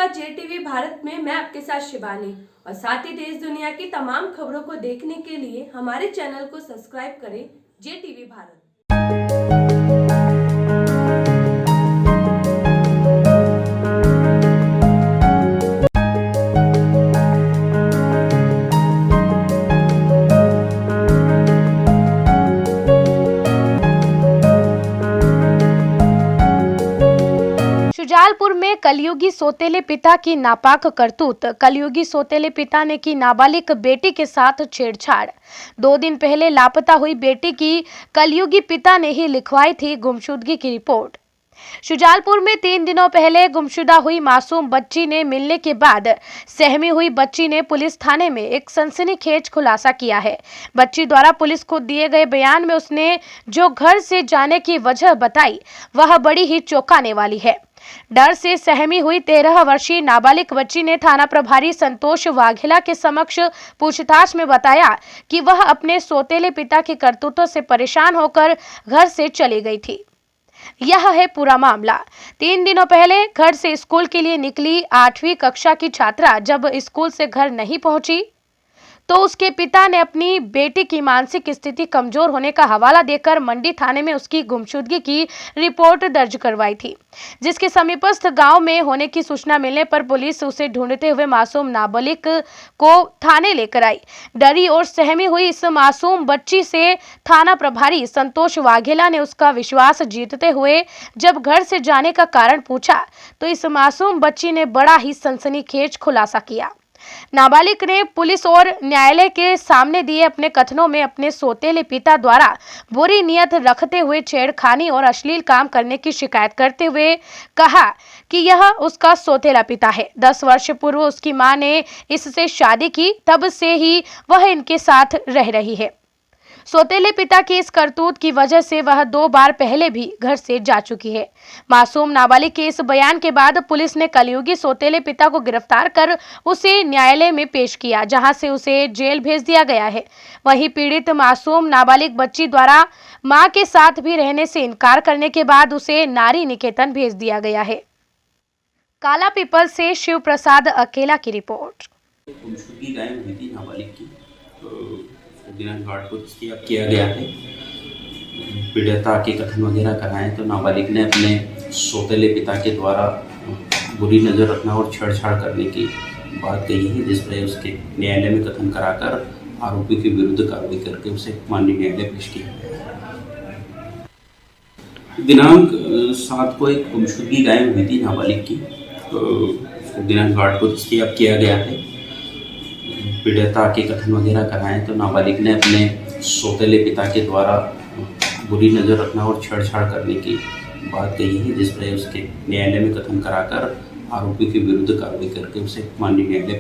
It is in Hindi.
आपका JTV भारत में मैं आपके साथ शिवानी और साथ ही देश दुनिया की तमाम खबरों को देखने के लिए हमारे चैनल को सब्सक्राइब करें JTV भारत। शुजालपुर में कलयुगी सौतेले पिता की नापाक करतूत। कलयुगी सौतेले पिता ने की नाबालिग बेटी के साथ छेड़छाड़। 2 दिन पहले लापता हुई बेटी की कलयुगी पिता ने ही लिखवाई थी गुमशुदगी की रिपोर्ट। शुजालपुर में 3 दिनों पहले गुमशुदा हुई मासूम बच्ची ने मिलने के बाद सहमी हुई बच्ची ने पुलिस थाने में एक सनसनीखेज खुलासा किया है। बच्ची द्वारा पुलिस को दिए गए बयान में उसने जो घर से जाने की वजह बताई वह बड़ी ही चौंकाने वाली है। डर से सहमी हुई 13 वर्षीय नाबालिग बच्ची ने थाना प्रभारी संतोष वाघेला के समक्ष पूछताछ में बताया कि वह अपने सौतेले पिता के करतूतों से परेशान होकर घर से चली गई थी। यह है पूरा मामला। 3 दिनों पहले घर से स्कूल के लिए निकली 8वीं कक्षा की छात्रा जब स्कूल से घर नहीं पहुंची तो उसके पिता ने अपनी बेटी की मानसिक स्थिति कमजोर होने का हवाला देकर मंडी थाने में उसकी गुमशुदगी की रिपोर्ट दर्ज करवाई थी, जिसके समीपस्थ गांव में होने की सूचना मिलने पर पुलिस उसे ढूंढते हुए मासूम नाबालिग को थाने लेकर आई। डरी और सहमी हुई इस मासूम बच्ची से थाना प्रभारी संतोष वाघेला ने उसका विश्वास जीतते हुए जब घर से जाने का कारण पूछा तो इस मासूम बच्ची ने बड़ा ही सनसनीखेज खुलासा किया। नाबालिग ने पुलिस और न्यायालय के सामने दिए अपने कथनों में अपने सौतेले पिता द्वारा बुरी नीयत रखते हुए छेड़खानी और अश्लील काम करने की शिकायत करते हुए कहा कि यह उसका सौतेला पिता है। 10 वर्ष पूर्व उसकी मां ने इससे शादी की, तब से ही वह इनके साथ रह रही है। सौतेले पिता की इस करतूत की वजह से वह 2 बार पहले भी घर से जा चुकी है। मासूम नाबालिग के इस बयान के बाद पुलिस ने कलयुगी सौतेले पिता को गिरफ्तार कर उसे न्यायालय में पेश किया, जहां से उसे जेल भेज दिया गया है। वहीं पीड़ित मासूम नाबालिग बच्ची द्वारा मां के साथ भी रहने से इनकार करने के बाद उसे नारी निकेतन भेज दिया गया है। काला पीपल से शिव प्रसाद अकेला की रिपोर्ट। दिनांक 8 को किया गया है। पीड़िता के कथन वगैरह कराएं तो नाबालिग ने अपने सौतेले पिता के द्वारा बुरी नज़र रखना और छेड़छाड़ करने की बात कही है, जिस पर उसके न्यायालय में कथन कराकर आरोपी के विरुद्ध कार्रवाई करके उसे माननीय न्यायालय पेश किया गया। दिनांक 7 को एक गुमशुदगी गायब हुई थी नाबालिग की, तो दिनांक 8 को किया गया है। पीड़िता के कथन वगैरह कराएं तो नाबालिग ने अपने सौतेले पिता के द्वारा बुरी नज़र रखना और छेड़छाड़ करने की बात कही है, जिस पर उसके न्यायालय में कथन कराकर आरोपी के विरुद्ध कार्रवाई करके उसे माननीय न्यायालय